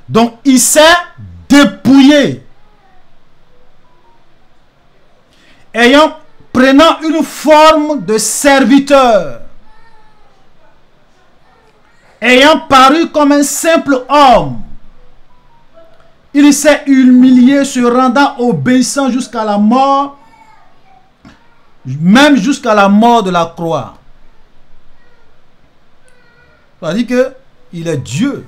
Donc il s'est dépouillé. Prenant une forme de serviteur, ayant paru comme un simple homme, il s'est humilié, se rendant obéissant jusqu'à la mort, même jusqu'à la mort de la croix. C'est-à-dire que il est Dieu.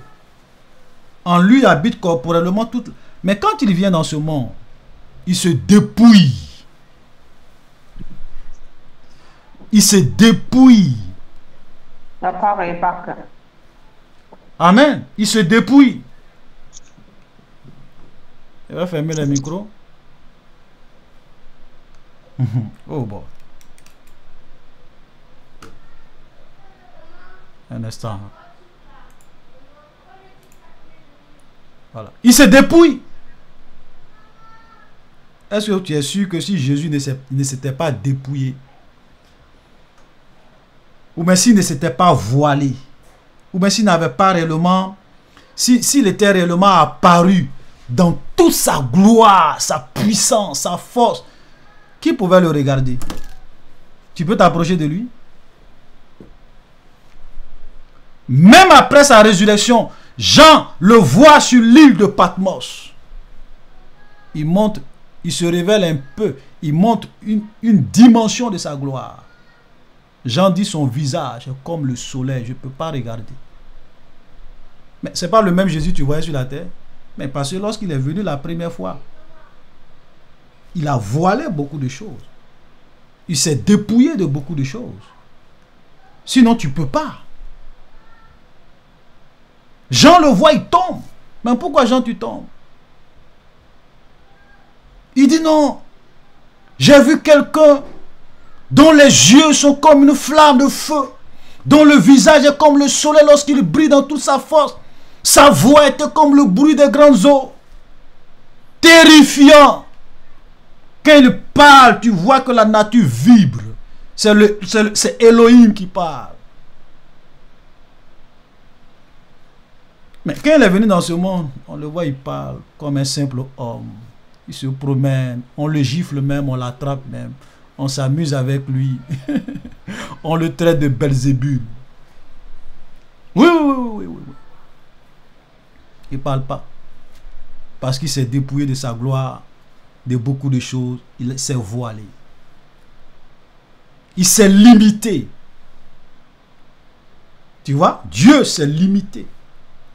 En lui habite corporellement tout. Mais quand il vient dans ce monde, il se dépouille. Il se dépouille. Amen. Il se dépouille. Il va fermer le micro. Oh bon. Un instant. Voilà. Il se dépouille. Est-ce que tu es sûr que si Jésus ne s'était pas dépouillé, ou bien s'il ne s'était pas voilé, ou bien s'il n'avait pas réellement, s'il était réellement apparu dans toute sa gloire, sa puissance, sa force, qui pouvait le regarder? Tu peux t'approcher de lui? Même après sa résurrection, Jean le voit sur l'île de Patmos. Il montre, il se révèle un peu, il montre une dimension de sa gloire. Jean dit son visage est comme le soleil, je ne peux pas regarder. Mais ce n'est pas le même Jésus que tu voyais sur la terre. Mais parce que lorsqu'il est venu la première fois, il a voilé beaucoup de choses. Il s'est dépouillé de beaucoup de choses. Sinon, tu ne peux pas. Jean le voit, il tombe. Mais pourquoi Jean, tu tombes? Il dit non. J'ai vu quelqu'un dont les yeux sont comme une flamme de feu, dont le visage est comme le soleil lorsqu'il brille dans toute sa force. Sa voix était comme le bruit des grandes eaux. Terrifiant. Quand il parle, tu vois que la nature vibre. C'est Elohim qui parle. Mais quand il est venu dans ce monde, on le voit, il parle comme un simple homme. Il se promène, on le gifle même, on l'attrape même. On s'amuse avec lui. On le traite de Belzébul. Oui. Il ne parle pas. Parce qu'il s'est dépouillé de sa gloire, de beaucoup de choses. Il s'est voilé. Il s'est limité. Tu vois, Dieu s'est limité.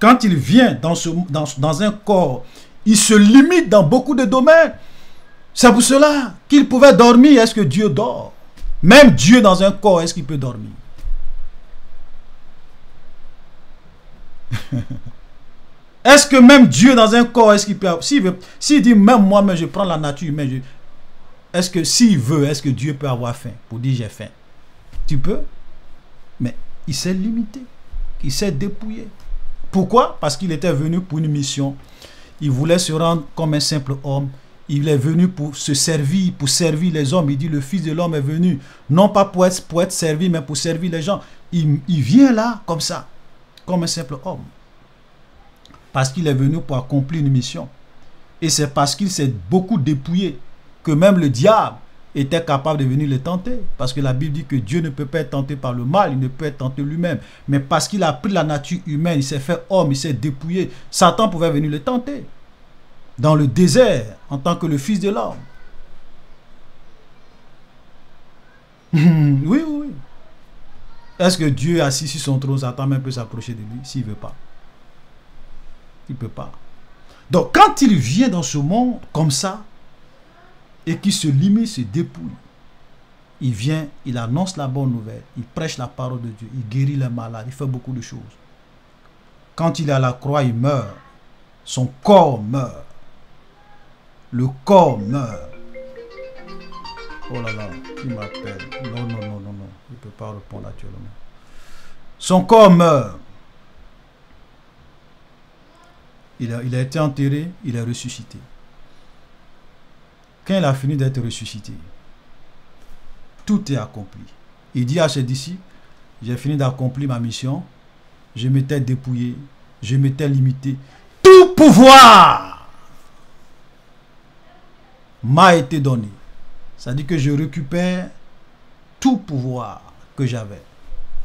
Quand il vient dans un corps, il se limite dans beaucoup de domaines. C'est pour cela qu'il pouvait dormir. Est-ce que Dieu dort? Même Dieu dans un corps, est-ce qu'il peut dormir? Est-ce que même Dieu dans un corps, est-ce qu'il peut... S'il dit, même moi, mais je prends la nature humaine, est-ce que s'il veut, est-ce que Dieu peut avoir faim? Pour dire j'ai faim. Tu peux? Mais il s'est limité. Il s'est dépouillé. Pourquoi? Parce qu'il était venu pour une mission. Il voulait se rendre comme un simple homme. Il est venu pour se servir, pour servir les hommes. Il dit, le Fils de l'homme est venu, non pas pour être servi, mais pour servir les gens. Il vient là, comme ça, comme un simple homme. Parce qu'il est venu pour accomplir une mission. Et c'est parce qu'il s'est beaucoup dépouillé que même le diable était capable de venir le tenter. Parce que la Bible dit que Dieu ne peut pas être tenté par le mal, il ne peut être tenté lui-même. Mais parce qu'il a pris la nature humaine, il s'est fait homme, il s'est dépouillé, Satan pouvait venir le tenter. Dans le désert, en tant que le Fils de l'homme. Oui. Est-ce que Dieu assis sur son trône, Satan même peut s'approcher de lui s'il ne veut pas? Il ne peut pas. Donc quand il vient dans ce monde comme ça, et qu'il se limite, se dépouille, il vient, il annonce la bonne nouvelle, il prêche la parole de Dieu, il guérit les malades, il fait beaucoup de choses. Quand il est à la croix, il meurt. Son corps meurt. Le corps meurt. Oh là là, qui m'appelle? Non. Il ne peut pas répondre actuellement. Son corps meurt. Il a été enterré, il est ressuscité. Quand il a fini d'être ressuscité, tout est accompli. Il dit à ses disciples, j'ai fini d'accomplir ma mission, je m'étais dépouillé, je m'étais limité. Tout pouvoir m'a été donné. C'est-à-dire que je récupère tout pouvoir que j'avais,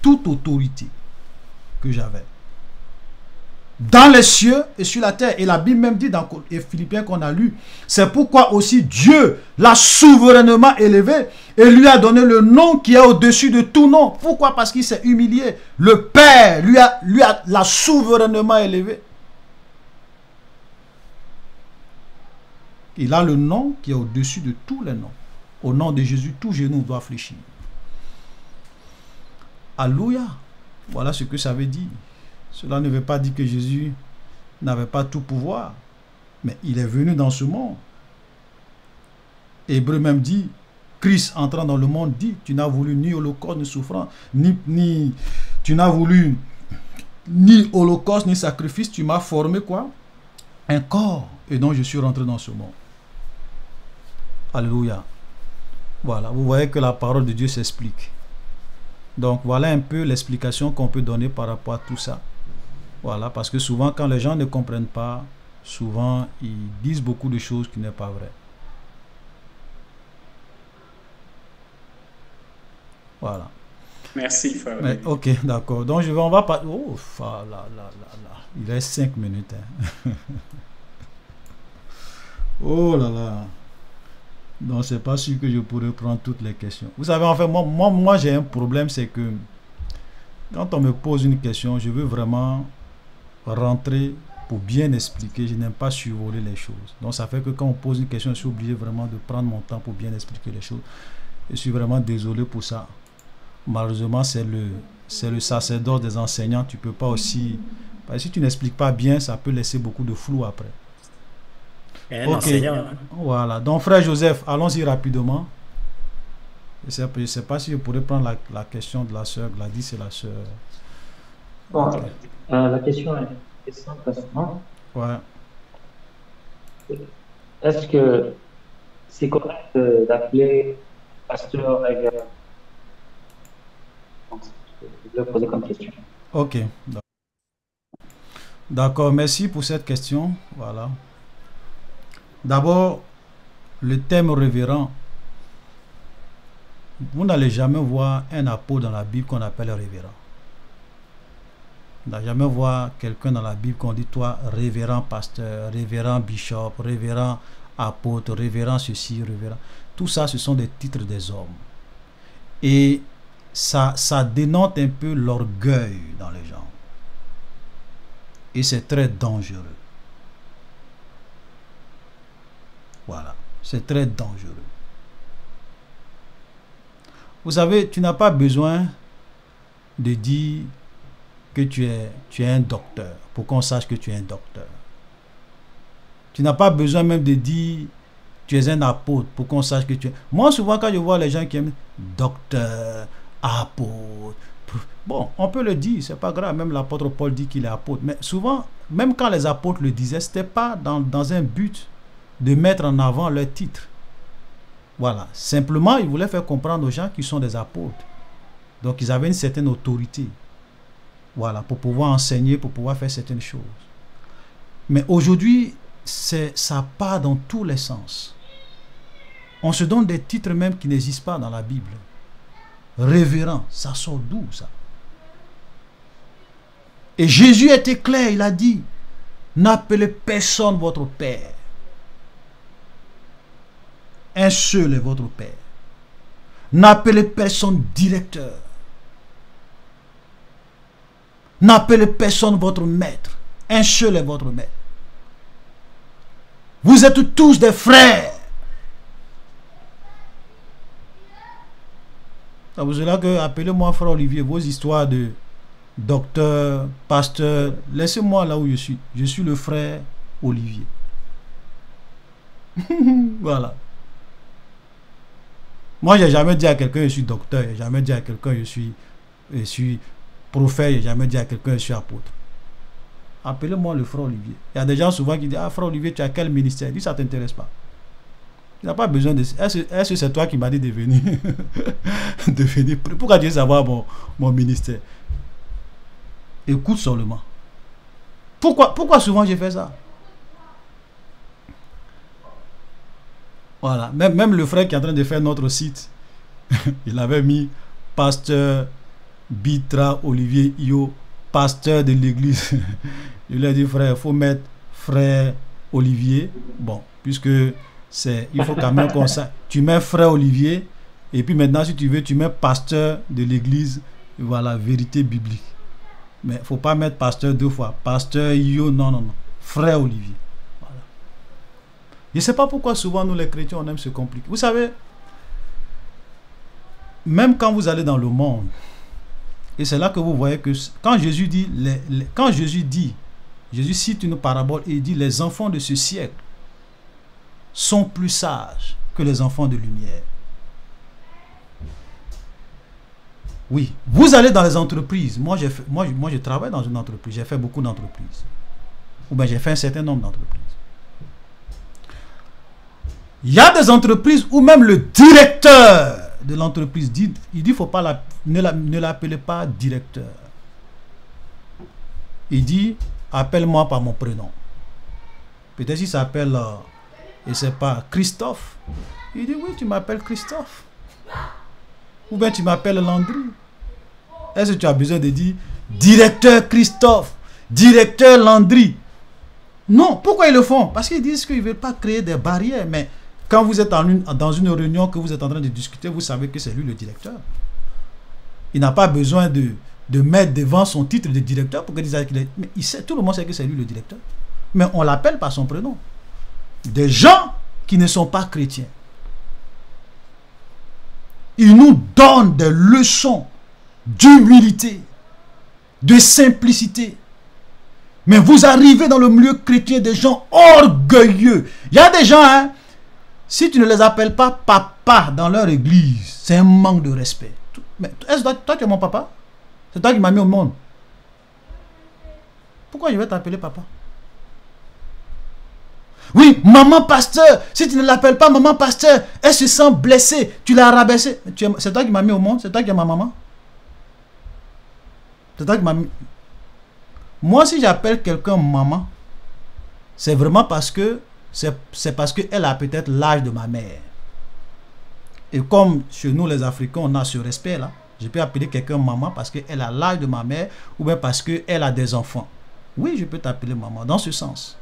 toute autorité que j'avais, dans les cieux et sur la terre. Et la Bible même dit dans Philippiens qu'on a lu, c'est pourquoi aussi Dieu l'a souverainement élevé et lui a donné le nom qui est au-dessus de tout nom. Pourquoi? Parce qu'il s'est humilié. Le Père l'a souverainement élevé. Il a le nom qui est au-dessus de tous les noms. Au nom de Jésus, tout genou doit fléchir. Alléluia. Voilà ce que ça veut dire. Cela ne veut pas dire que Jésus n'avait pas tout pouvoir, mais il est venu dans ce monde. Hébreu même dit, Christ entrant dans le monde dit, tu n'as voulu ni holocauste ni souffrance, tu n'as voulu ni holocauste ni sacrifice, tu m'as formé quoi? Un corps, et donc je suis rentré dans ce monde. Alléluia. Voilà, vous voyez que la parole de Dieu s'explique. Donc voilà un peu l'explication qu'on peut donner par rapport à tout ça. Voilà, parce que souvent quand les gens ne comprennent pas, souvent ils disent beaucoup de choses qui n'est pas vrai. Voilà. Merci, frère. Mais, ok, d'accord. Donc on va pas. Oh, là. Il reste 5 minutes. Hein. Oh là là. Donc c'est pas sûr que je pourrais prendre toutes les questions. Vous savez, en fait, moi j'ai un problème, c'est que quand on me pose une question, je veux vraiment rentrer pour bien expliquer. Je n'aime pas survoler les choses. Donc ça fait que quand on pose une question, je suis obligé vraiment de prendre mon temps pour bien expliquer les choses. Je suis vraiment désolé pour ça. Malheureusement, c'est le sacerdoce des enseignants. Tu peux pas aussi... Parce que si tu n'expliques pas bien, ça peut laisser beaucoup de flou après. Un Ok. enseignant. Voilà. Donc, frère Joseph, allons-y rapidement. Je ne sais pas si je pourrais prendre la question de la sœur Gladys, c'est la sœur. Bon, Ok. la question est simple. Non? Ouais. Est-ce que c'est correct d'appeler pasteur révérend? Je vais poser comme question. Ok. D'accord. Merci pour cette question. Voilà. D'abord, le thème révérend. Vous n'allez jamais voir un apôtre dans la Bible qu'on appelle révérend. Vous n'allez jamais voir quelqu'un dans la Bible qu'on dit toi révérend pasteur, révérend bishop, révérend apôtre, révérend ceci, révérend. Tout ça, ce sont des titres des hommes. Et ça dénote un peu l'orgueil dans les gens. Et c'est très dangereux. Voilà, c'est très dangereux. Vous savez, tu n'as pas besoin de dire que tu es un docteur pour qu'on sache que tu es un docteur. Tu n'as pas besoin même de dire tu es un apôtre pour qu'on sache que tu es... Moi, souvent, quand je vois les gens qui aiment docteur, apôtre, bon, on peut le dire, c'est pas grave, même l'apôtre Paul dit qu'il est apôtre. Mais souvent, même quand les apôtres le disaient, ce n'était pas dans un but de mettre en avant leur titre. Voilà. Simplement, ils voulaient faire comprendre aux gens qu'ils sont des apôtres. Donc, ils avaient une certaine autorité. Voilà, pour pouvoir enseigner, pour pouvoir faire certaines choses. Mais aujourd'hui, ça part dans tous les sens. On se donne des titres même qui n'existent pas dans la Bible. Révérend, ça sort d'où ça? Et Jésus était clair, il a dit, n'appelez personne votre Père. Un seul est votre Père. N'appelez personne directeur. N'appelez personne votre maître. Un seul est votre maître. Vous êtes tous des frères. C'est pour cela que appelez-moi frère Olivier. Vos histoires de docteur, pasteur, laissez-moi là où je suis. Je suis le frère Olivier. Voilà. Moi, j'ai jamais dit à quelqu'un je suis docteur. J'ai jamais dit à quelqu'un je suis prophète. J'ai jamais dit à quelqu'un je suis apôtre. Appelez-moi le frère Olivier. Il y a des gens souvent qui disent ah frère Olivier, tu as quel ministère? Il dit ça ne t'intéresse pas. Il n'a pas besoin de... Est-ce que c'est toi qui m'as dit de venir de venir? Pourquoi tu veux savoir mon ministère? Écoute seulement. Pourquoi souvent j'ai fait ça? Voilà. Même le frère qui est en train de faire notre site, il avait mis pasteur Bitra Olivier Io, pasteur de l'église. Je lui ai dit frère, il faut mettre frère Olivier. Bon, puisque il faut quand même comme ça. Tu mets frère Olivier et puis maintenant si tu veux tu mets pasteur de l'église. Voilà, vérité biblique. Mais il ne faut pas mettre pasteur deux fois. Pasteur Io, non. Frère Olivier. Voilà. Je ne sais pas pourquoi souvent nous les chrétiens on aime se compliquer. Vous savez, même quand vous allez dans le monde, et c'est là que vous voyez que quand Jésus dit, Jésus cite une parabole et il dit les enfants de ce siècle sont plus sages que les enfants de lumière. Oui, vous allez dans les entreprises. Moi, je travaille dans une entreprise. J'ai fait beaucoup d'entreprises. Ou bien j'ai fait un certain nombre d'entreprises. Il y a des entreprises où même le directeur de l'entreprise, il dit, faut pas ne l'appelez pas directeur. Il dit, appelle-moi par mon prénom. Peut-être s'il s'appelle, je sais pas, Christophe. Il dit, oui, tu m'appelles Christophe. Ou bien tu m'appelles Landry. Est-ce que tu as besoin de dire, directeur Christophe, directeur Landry? Non, pourquoi ils le font? Parce qu'ils disent qu'ils ne veulent pas créer des barrières. Mais quand vous êtes dans une réunion, que vous êtes en train de discuter, vous savez que c'est lui le directeur. Il n'a pas besoin de mettre devant son titre de directeur pour qu'il dise qu'il est... Mais tout le monde sait que c'est lui le directeur. Mais on l'appelle par son prénom. Des gens qui ne sont pas chrétiens. Ils nous donnent des leçons d'humilité, de simplicité. Mais vous arrivez dans le milieu chrétien, des gens orgueilleux. Il y a des gens, hein, si tu ne les appelles pas papa dans leur église, c'est un manque de respect. Mais est-ce que toi tu es mon papa? C'est toi qui m'as mis au monde. Pourquoi je vais t'appeler papa? Oui, maman pasteur, si tu ne l'appelles pas maman pasteur, elle se sent blessée, tu l'as rabaissée. C'est toi qui m'as mis au monde, c'est toi qui es ma maman. C'est toi qui m'as mis... Moi, si j'appelle quelqu'un maman, c'est vraiment parce que c'est parce qu'elle a peut-être l'âge de ma mère. Et comme chez nous les Africains, on a ce respect-là, je peux appeler quelqu'un maman parce qu'elle a l'âge de ma mère ou bien parce qu'elle a des enfants. Oui, je peux t'appeler maman, dans ce sens.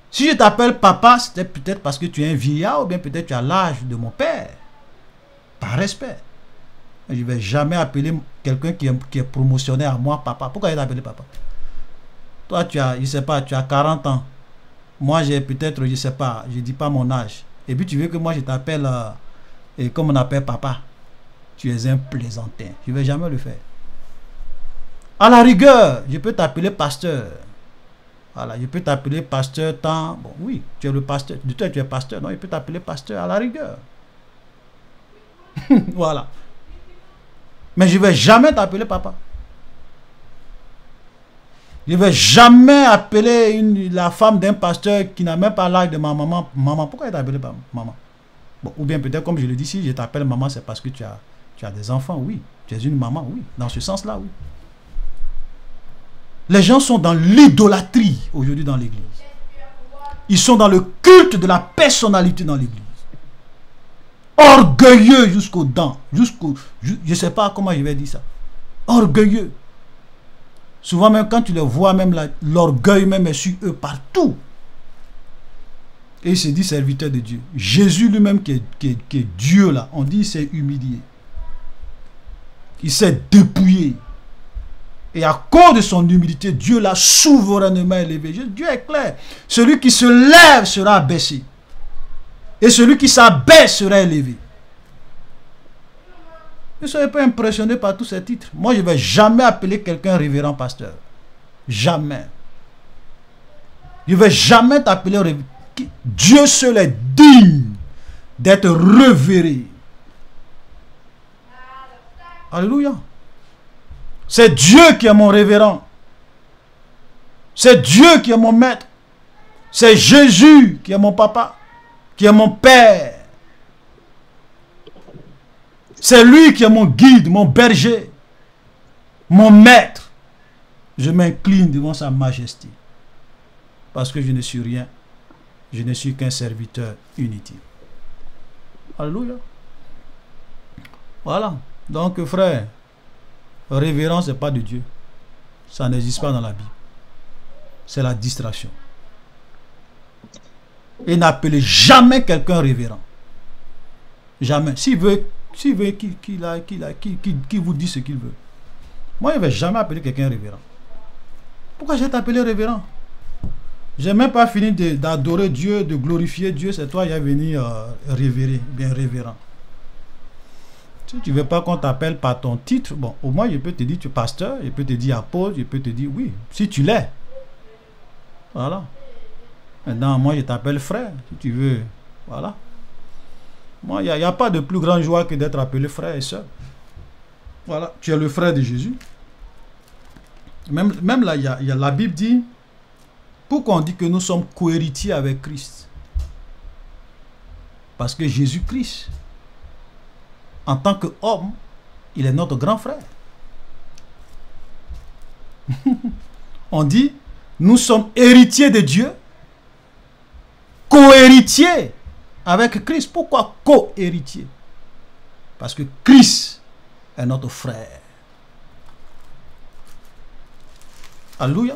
Si je t'appelle papa, c'est peut-être parce que tu es un vieillard ou bien peut-être tu as l'âge de mon père. Par respect. Je ne vais jamais appeler quelqu'un qui est promotionné à moi papa. Pourquoi il t'appelle papa? Toi, tu as, je sais pas, tu as 40 ans. Moi, j'ai peut-être, je sais pas, je ne dis pas mon âge. Et puis tu veux que moi je t'appelle, comme on appelle papa. Tu es un plaisantin. Je ne vais jamais le faire. À la rigueur, je peux t'appeler pasteur. Voilà, je peux t'appeler pasteur tant... Bon, oui, tu es le pasteur. De toi, tu es pasteur. Non, il peut t'appeler pasteur à la rigueur. Voilà. Mais je ne vais jamais t'appeler papa. Je ne vais jamais appeler la femme d'un pasteur qui n'a même pas l'âge de ma maman. Maman, pourquoi il t'appelle maman? Bon, ou bien peut-être, comme je le dis, si je t'appelle maman, c'est parce que tu as des enfants, oui. Tu es une maman, oui. Dans ce sens-là, oui. Les gens sont dans l'idolâtrie aujourd'hui dans l'église. Ils sont dans le culte de la personnalité dans l'église. Orgueilleux jusqu'aux dents. Je ne sais pas comment je vais dire ça. Orgueilleux. Souvent même quand tu les vois, même l'orgueil même est sur eux partout. Et il se dit serviteur de Dieu. Jésus lui-même qui est Dieu là, on dit il s'est humilié. Il s'est dépouillé. Et à cause de son humilité, Dieu l'a souverainement élevé. Dieu est clair. Celui qui se lève sera abaissé. Et celui qui s'abaisse sera élevé. Ne soyez pas impressionnés par tous ces titres. Moi, je ne vais jamais appeler quelqu'un révérend pasteur. Jamais. Je ne vais jamais t'appeler révérend. Dieu seul est digne d'être révéré. Alléluia. C'est Dieu qui est mon révérend. C'est Dieu qui est mon maître. C'est Jésus qui est mon papa, qui est mon père. C'est lui qui est mon guide, mon berger, mon maître. Je m'incline devant sa majesté. Parce que je ne suis rien. Je ne suis qu'un serviteur inutile. Alléluia. Voilà. Donc, frère, révérence n'est pas de Dieu. Ça n'existe pas dans la Bible. C'est la distraction. Et n'appelez jamais quelqu'un révérend. Jamais. S'il veut qu'il vous dise ce qu'il veut. Moi, je ne vais jamais appeler quelqu'un révérend. Pourquoi je vais t'appeler révérend? Je n'ai même pas fini d'adorer Dieu, de glorifier Dieu. C'est toi qui es venu révérer, bien révérend. Si tu ne veux pas qu'on t'appelle par ton titre, bon, au moins je peux te dire tu es pasteur, je peux te dire apôtre, je peux te dire oui, si tu l'es. Voilà. Maintenant, moi je t'appelle frère, si tu veux. Voilà. Moi, il n'y a pas de plus grande joie que d'être appelé frère et soeur. Voilà, tu es le frère de Jésus. Même là, la Bible dit, pourquoi on dit que nous sommes cohéritiers avec Christ? Parce que Jésus-Christ en tant qu'homme, il est notre grand frère. On dit, nous sommes héritiers de Dieu, co-héritiers avec Christ. Pourquoi co-héritiers? Parce que Christ est notre frère. Alléluia.